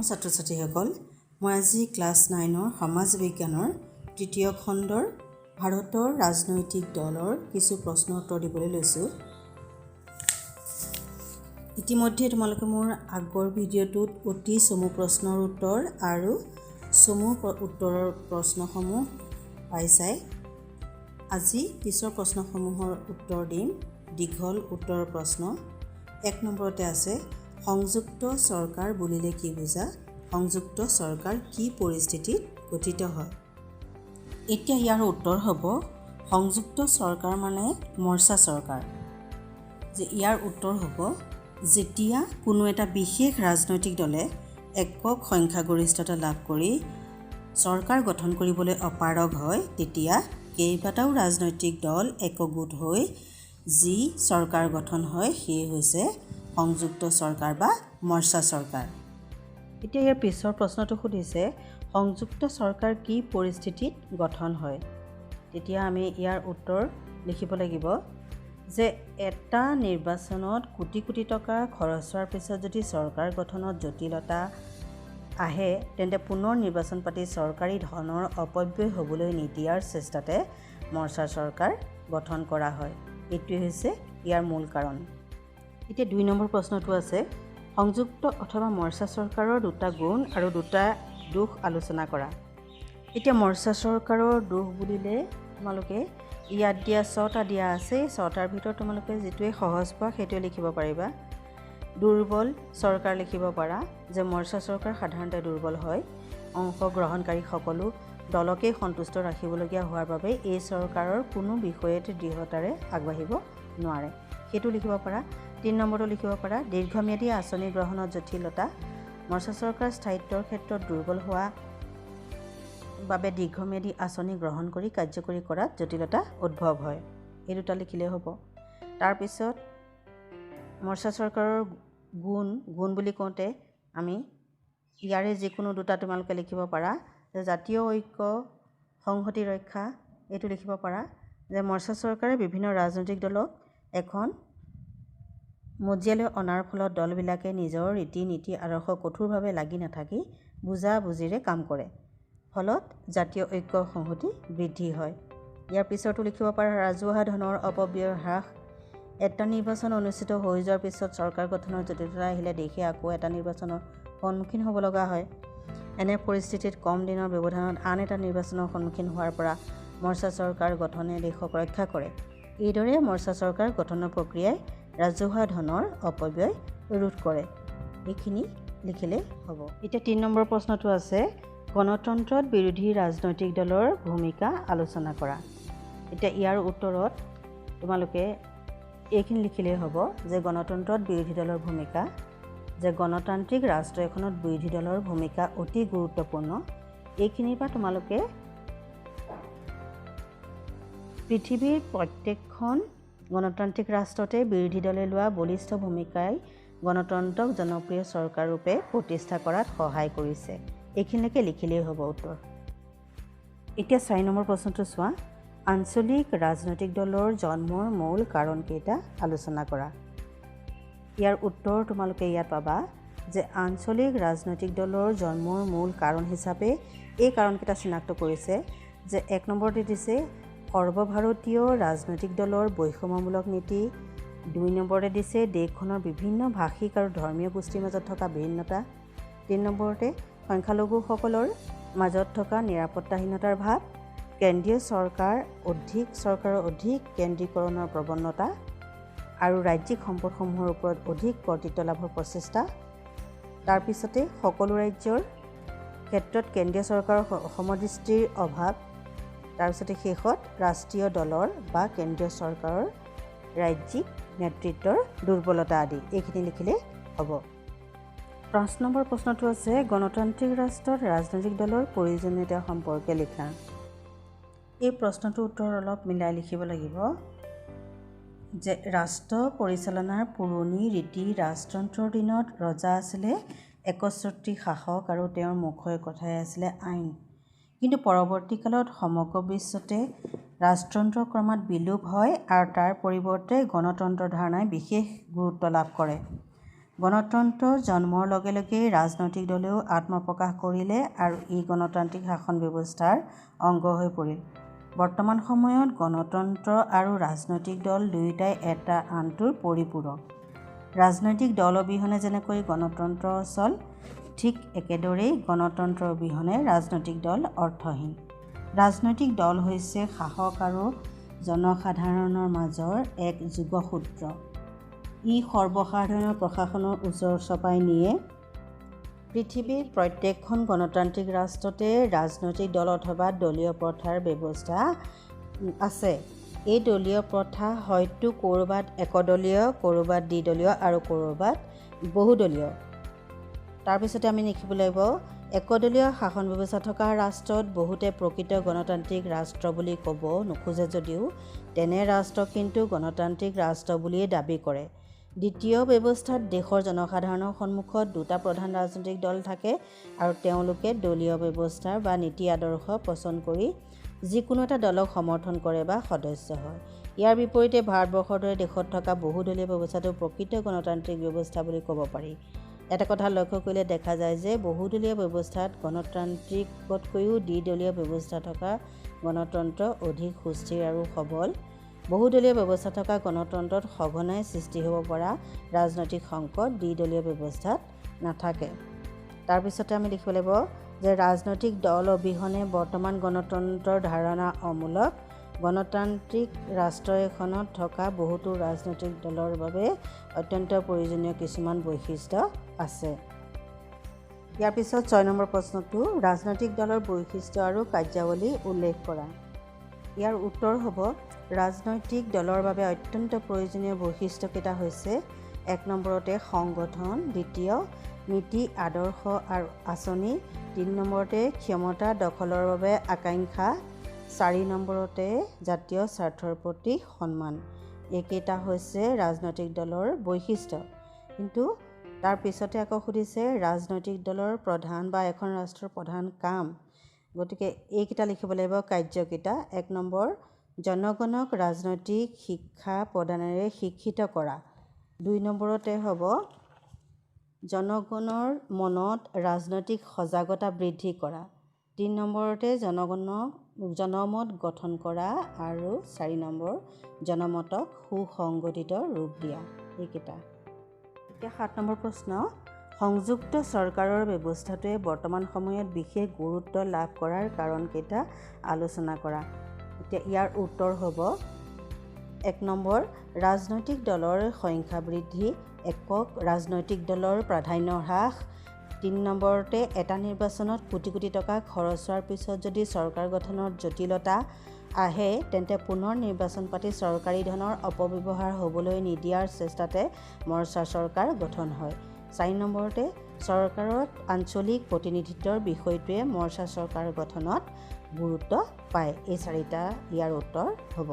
মৰমৰ ছাত্ৰ ছাত্ৰীসকল, মই আজি ক্লাছ 9ৰ সমাজ বিজ্ঞানৰ তৃতীয় খণ্ডৰ ভাৰতৰ ৰাজনৈতিক দলৰ কিছু প্ৰশ্ন উত্তৰ দিবলৈ লৈছোঁ। ইতিমধ্যে তোমালোকে মোৰ আগৰ ভিডিঅ'টোত অতি চমু প্ৰশ্নৰ উত্তৰ আৰু চমু উত্তৰৰ প্ৰশ্নসমূহ পাইছাই। আজি পিছৰ প্ৰশ্নসমূহৰ উত্তৰ দিম। দীঘল উত্তৰৰ প্ৰশ্ন। 1 নম্বৰতে আছে, সংযুক্ত চৰকাৰ বুলিলে কি বুজা? সংযুক্ত চৰকাৰ কি পৰিস্থিতিত গঠিত হয়? এতিয়া ইয়াৰ উত্তৰ হ'ব, সংযুক্ত চৰকাৰ মানে মৰ্চা চৰকাৰ। যে ইয়াৰ উত্তৰ হ'ব, যেতিয়া কোনো এটা বিশেষ ৰাজনৈতিক দলে একক সংখ্যাগৰিষ্ঠতা লাভ কৰি চৰকাৰ গঠন কৰিবলৈ অপাৰগ হয়, তেতিয়া কেইবাটাও ৰাজনৈতিক দল একগোট হৈ যি চৰকাৰ গঠন হয় সেয়ে হৈছে সংযুক্ত চৰকাৰ বা মৰ্চা চৰকাৰ। এতিয়া ইয়াৰ পিছৰ প্ৰশ্নটো সুধিছে, সংযুক্ত চৰকাৰ কি পৰিস্থিতিত গঠন হয়? তেতিয়া আমি ইয়াৰ উত্তৰ লিখিব লাগিব যে এটা নিৰ্বাচনত কোটি কোটি টকা খৰচ হোৱাৰ পিছত যদি চৰকাৰ গঠনত জটিলতা আহে, তেন্তে পুনৰ নিৰ্বাচন পাতি চৰকাৰী ধনৰ অপব্যয় হ'বলৈ নিদিয়াৰ চেষ্টাতে মৰ্চা চৰকাৰ গঠন কৰা হয়। এইটোৱে হৈছে ইয়াৰ মূল কাৰণ। এতিয়া 2 নম্বৰ প্ৰশ্নটো আছে, সংযুক্ত অথবা মৰ্চা চৰকাৰৰ দুটা গুণ আৰু দুটা দোষ আলোচনা কৰা। এতিয়া মৰ্চা চৰকাৰৰ দোষ বুলিলে তোমালোকে ইয়াত দিয়া 6টা দিয়া আছে, 6টাৰ ভিতৰত তোমালোকে যিটোৱে সহজ পোৱা সেইটোৱে লিখিব পাৰিবা। দুৰ্বল চৰকাৰ লিখিব পাৰা, যে মৰ্চা চৰকাৰ সাধাৰণতে দুৰ্বল হয়। অংশগ্ৰহণকাৰী সকলো দলকেই সন্তুষ্ট ৰাখিবলগীয়া হোৱাৰ বাবে এই চৰকাৰৰ কোনো বিষয়তে দৃঢ়তাৰে আগবাঢ়িব নোৱাৰে, সেইটো লিখিব পাৰা। 3 নম্বৰটো লিখিব পাৰা, দীৰ্ঘম্যাদী আঁচনি গ্ৰহণত জটিলতা। মৰ্চা চৰকাৰ স্থায়িত্বৰ ক্ষেত্ৰত দুৰ্বল হোৱা বাবে দীৰ্ঘম্যাদী আঁচনি গ্ৰহণ কৰি কাৰ্যকৰী কৰাত জটিলতা উদ্ভৱ হয়। এই দুটা লিখিলে হ'ব। তাৰপিছত মৰ্চা চৰকাৰৰ গুণ বুলি কওঁতে আমি ইয়াৰে যিকোনো দুটা তোমালোকে লিখিব পাৰা, যে জাতীয় ঐক্য, সংহতি ৰক্ষা, এইটো লিখিব পাৰা। যে মৰ্চা চৰকাৰে বিভিন্ন ৰাজনৈতিক দলক এখন মজিয়ালৈ অনাৰ ফলত দলবিলাকে নিজৰ ৰীতি নীতি আদৰ্শ কঠোৰভাৱে লাগি নাথাকি বুজা বুজিৰে কাম কৰে, ফলত জাতীয় ঐক্য সংহতি বৃদ্ধি হয়। ইয়াৰ পিছতো লিখিব পাৰা, ৰাজহুৱা ধনৰ অপব্যয় হ্ৰাস। এটা নিৰ্বাচন অনুষ্ঠিত হৈ যোৱাৰ পিছত চৰকাৰ গঠনৰ জটিলতা আহিলে দেশে আকৌ এটা নিৰ্বাচনৰ সন্মুখীন হ'ব লগা হয়। এনে পৰিস্থিতিত কম দিনৰ ব্যৱধানত আন এটা নিৰ্বাচনৰ সন্মুখীন হোৱাৰ পৰা মৰ্চা চৰকাৰ গঠনে দেশক ৰক্ষা কৰে। এইদৰে মৰ্চা চৰকাৰ গঠনৰ প্ৰক্ৰিয়াই ৰাজহুৱা ধনৰ অপব্যয় ৰোধ কৰে। এইখিনি লিখিলে হ'ব। এতিয়া 3 নম্বৰ প্ৰশ্নটো আছে, গণতন্ত্ৰত বিৰোধী ৰাজনৈতিক দলৰ ভূমিকা আলোচনা কৰা। এতিয়া ইয়াৰ উত্তৰত তোমালোকে এইখিনি লিখিলেই হ'ব, যে গণতন্ত্ৰত বিৰোধী দলৰ ভূমিকা, যে গণতান্ত্ৰিক ৰাষ্ট্ৰ এখনত বিৰোধী দলৰ ভূমিকা অতি গুৰুত্বপূৰ্ণ। এইখিনিৰ পৰা তোমালোকে পৃথিৱীৰ প্ৰত্যেকখন গণতান্ত্ৰিক ৰাষ্ট্ৰতে বিৰোধী দলে লোৱা বলিষ্ঠ ভূমিকাই গণতন্ত্ৰক জনপ্ৰিয় চৰকাৰৰূপে প্ৰতিষ্ঠা কৰাত সহায় কৰিছে। এইখিনিলৈকে লিখিলেই হ'ব উত্তৰ। এতিয়া 4 নম্বৰ প্ৰশ্নটো চোৱা, আঞ্চলিক ৰাজনৈতিক দলৰ জন্মৰ মূল কাৰণকেইটা আলোচনা কৰা। ইয়াৰ উত্তৰ তোমালোকে ইয়াত পাবা, যে আঞ্চলিক ৰাজনৈতিক দলৰ জন্মৰ মূল কাৰণ হিচাপে এই কাৰণকেইটা চিনাক্ত কৰিছে। যে 1 নম্বৰতে দিছে সৰ্বভাৰতীয় ৰাজনৈতিক দলৰ বৈষম্যমূলক নীতি। 2 নম্বৰতে দিছে দেশখনৰ বিভিন্ন ভাষিক আৰু ধৰ্মীয় গোষ্ঠীৰ মাজত থকা ভিন্নতা। 3 নম্বৰতে সংখ্যালঘুসকলৰ মাজত থকা নিৰাপত্তাহীনতাৰ ভাৱ। কেন্দ্ৰীয় চৰকাৰৰ অধিক কেন্দ্ৰীকৰণৰ প্ৰৱণতা আৰু ৰাজ্যিক সম্পদসমূহৰ ওপৰত অধিক কৰ্তৃত্ব লাভৰ প্ৰচেষ্টা। তাৰপিছতে সকলো ৰাজ্যৰ ক্ষেত্ৰত কেন্দ্ৰীয় চৰকাৰৰ সমদৃষ্টিৰ অভাৱ। তাৰপিছতে শেষত ৰাষ্ট্ৰীয় দলৰ বা কেন্দ্ৰীয় চৰকাৰৰ ৰাজ্যিক নেতৃত্বৰ দুৰ্বলতা আদি। এইখিনি লিখিলে হ'ব। 5 নম্বৰ প্ৰশ্নটো আছে, গণতান্ত্ৰিক ৰাষ্ট্ৰত ৰাজনৈতিক দলৰ প্ৰয়োজনীয়তা সম্পৰ্কে লিখা। এই প্ৰশ্নটোৰ উত্তৰ অলপ মিলাই লিখিব লাগিব, যে ৰাষ্ট্ৰ পৰিচালনাৰ পুৰণি ৰীতি, ৰাজতন্ত্ৰৰ দিনত ৰজা আছিলে একচ্ছত্ৰী শাসক আৰু তেওঁৰ মুখৰ কথাই আছিলে আইন। কিন্তু পৰৱৰ্তী কালত সমগ্ৰ বিশ্বতে ৰাজতন্ত্ৰ ক্ৰমাৎ বিলোপ হয় আৰু তাৰ পৰিৱৰ্তে গণতন্ত্ৰৰ ধাৰণাই বিশেষ গুৰুত্ব লাভ কৰে। গণতন্ত্ৰৰ জন্মৰ লগে লগেই ৰাজনৈতিক দলেও আত্মপ্ৰকাশ কৰিলে আৰু ই গণতান্ত্ৰিক শাসন ব্যৱস্থাৰ অংগ হৈ পৰিল। বৰ্তমান সময়ত গণতন্ত্ৰ আৰু ৰাজনৈতিক দল দুয়োটাই এটা আনটোৰ পৰিপূৰক। ৰাজনৈতিক দল অবিহনে যেনেকৈ গণতন্ত্ৰ অচল, ঠিক একেদৰেই গণতন্ত্ৰ অবিহনে ৰাজনৈতিক দল অৰ্থহীন। ৰাজনৈতিক দল হৈছে শাসক আৰু জনসাধাৰণৰ মাজৰ এক যোগসূত্ৰ। ই সৰ্বসাধাৰণৰ প্ৰশাসনৰ ওচৰ চপাই নিয়ে। পৃথিৱীৰ প্ৰত্যেকখন গণতান্ত্ৰিক ৰাষ্ট্ৰতে ৰাজনৈতিক দল অথবা দলীয় প্ৰথাৰ ব্যৱস্থা আছে। এই দলীয় প্ৰথা হয়তো ক'ৰবাত একদলীয়, ক'ৰবাত দ্বিদলীয় আৰু ক'ৰবাত বহুদলীয়। তাৰপিছতে আমি লিখিব লাগিব, একদলীয় শাসন ব্যৱস্থা থকা ৰাষ্ট্ৰত বহুতে প্ৰকৃত গণতান্ত্ৰিক ৰাষ্ট্ৰ বুলি ক'ব নোখোজে যদিও তেনে ৰাষ্ট্ৰ কিন্তু গণতান্ত্ৰিক ৰাষ্ট্ৰ বুলিয়েই দাবী কৰে। দ্বিতীয় ব্যৱস্থাত দেশৰ জনসাধাৰণৰ সন্মুখত দুটা প্ৰধান ৰাজনৈতিক দল থাকে আৰু তেওঁলোকে দলীয় ব্যৱস্থা বা নীতি আদৰ্শ পচন্দ কৰি যিকোনো এটা দলক সমৰ্থন কৰে বা সদস্য হয়। ইয়াৰ বিপৰীতে ভাৰতবৰ্ষৰ দৰে দেশত থকা বহুদলীয় ব্যৱস্থাটো প্ৰকৃত গণতান্ত্ৰিক ব্যৱস্থা বুলি ক'ব পাৰি। এটা কথা লক্ষ্য কৰিলে দেখা যায় যে বহুদলীয় ব্যৱস্থাত গণতান্ত্ৰিকতকৈও দ্বিদলীয় ব্যৱস্থা থকা গণতন্ত্ৰ অধিক সুস্থিৰ আৰু সবল। বহুদলীয় ব্যৱস্থা থকা গণতন্ত্ৰত সঘনাই সৃষ্টি হ'ব পৰা ৰাজনৈতিক সংকট দ্বিদলীয় ব্যৱস্থাত নাথাকে। তাৰপিছতে আমি লিখিব লাগিব যে ৰাজনৈতিক দল অবিহনে বৰ্তমান গণতন্ত্ৰৰ ধাৰণা অমূলক। গণতান্ত্ৰিক ৰাষ্ট্ৰ এখনত থকা বহুতো ৰাজনৈতিক দলৰ বাবে অত্যন্ত প্ৰয়োজনীয় কিছুমান বৈশিষ্ট্য আছে। ইয়াৰ পিছত 6 নম্বৰ প্ৰশ্নটো, ৰাজনৈতিক দলৰ বৈশিষ্ট্য আৰু কাৰ্যাৱলী উল্লেখ কৰা। ইয়াৰ উত্তৰ হ'ব, ৰাজনৈতিক দলৰ বাবে অত্যন্ত প্ৰয়োজনীয় বৈশিষ্ট্যকেইটা হৈছে: 1 নম্বৰতে সংগঠন, 2 নীতি আদৰ্শ আৰু আঁচনি, 3 নম্বৰতে ক্ষমতা দখলৰ বাবে আকাংক্ষা, 4 নম্বৰতে জাতীয় স্বাৰ্থৰ প্ৰতি সন্মান। এইকেইটা হৈছে ৰাজনৈতিক দলৰ বৈশিষ্ট্য। কিন্তু তাৰ পিছতে আকৌ সুধিছে ৰাজনৈতিক দলৰ প্ৰধান বা এখন ৰাষ্ট্ৰৰ প্ৰধান কাম। গতিকে এইকেইটা লিখিব লাগিব কাৰ্যকেইটা। 1 নম্বৰ, জনগণক ৰাজনৈতিক শিক্ষা প্ৰদানেৰে শিক্ষিত কৰা। 2 নম্বৰতে হ'ব জনগণৰ মনত ৰাজনৈতিক সজাগতা বৃদ্ধি কৰা। 3 নম্বৰতে জনমত গঠন কৰা আৰু 4 নম্বৰ জনমতক সুসংগঠিত ৰূপ দিয়া। এইকেইটা। এতিয়া 7 নম্বৰ প্ৰশ্ন, সংযুক্ত চৰকাৰৰ ব্যৱস্থাটোৱে বৰ্তমান সময়ত বিশেষ গুৰুত্ব লাভ কৰাৰ কাৰণকেইটা আলোচনা কৰা। এতিয়া ইয়াৰ উত্তৰ হ'ব, 1 নম্বৰ, ৰাজনৈতিক দলৰ সংখ্যা বৃদ্ধি, একক ৰাজনৈতিক দলৰ প্ৰাধান্য হ্ৰাস। 3 নম্বৰতে এটা নিৰ্বাচনত কোটি কোটি টকা খৰচ হোৱাৰ পিছত যদি চৰকাৰ গঠনত জটিলতা আহে তেন্তে পুনৰ নিৰ্বাচন পাতি চৰকাৰী ধনৰ অপব্যৱহাৰ হ'বলৈ নিদিয়াৰ চেষ্টাতে মৰ্চা চৰকাৰ গঠন হয়। 4 নম্বৰতে চৰকাৰত আঞ্চলিক প্ৰতিনিধিত্বৰ বিষয়টোৱে মৰ্চা চৰকাৰ গঠনত গুৰুত্ব পায়। এই 4টা ইয়াৰ উত্তৰ হ'ব।